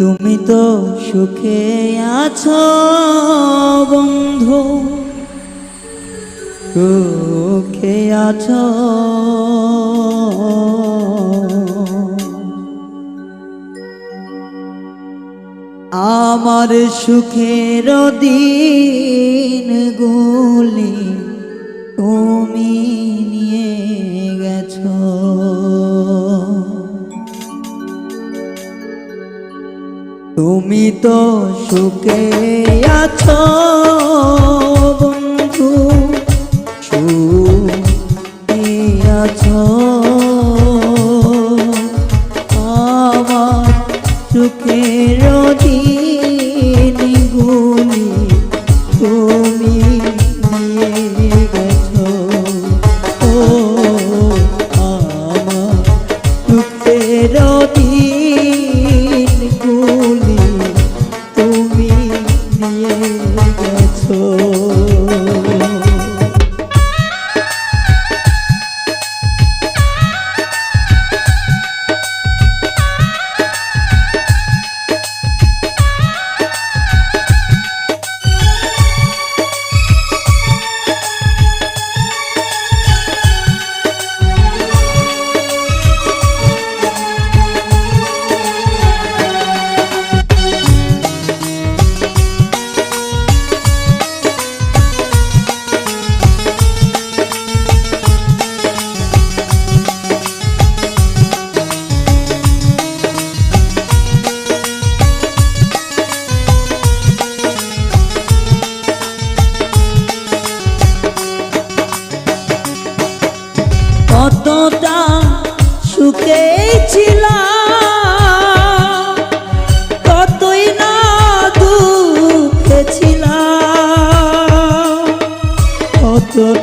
তুমি তো সুখে আছো বন্ধু, সুখে আছো। আমার সুখের দিনগুলি তুমি নিয়ে গেছো। তুমি তো সুখে আছো বন্ধু, সুখে আছো। আমার সুখের দিনগুলি তুমি নিয়ে গেছো। ও আমার সুখের দিনগুলি তুমি নিয়ে গেছো। কতটা সুখে ছিলাম, কতই না দুঃখে ছিলাম। কতটা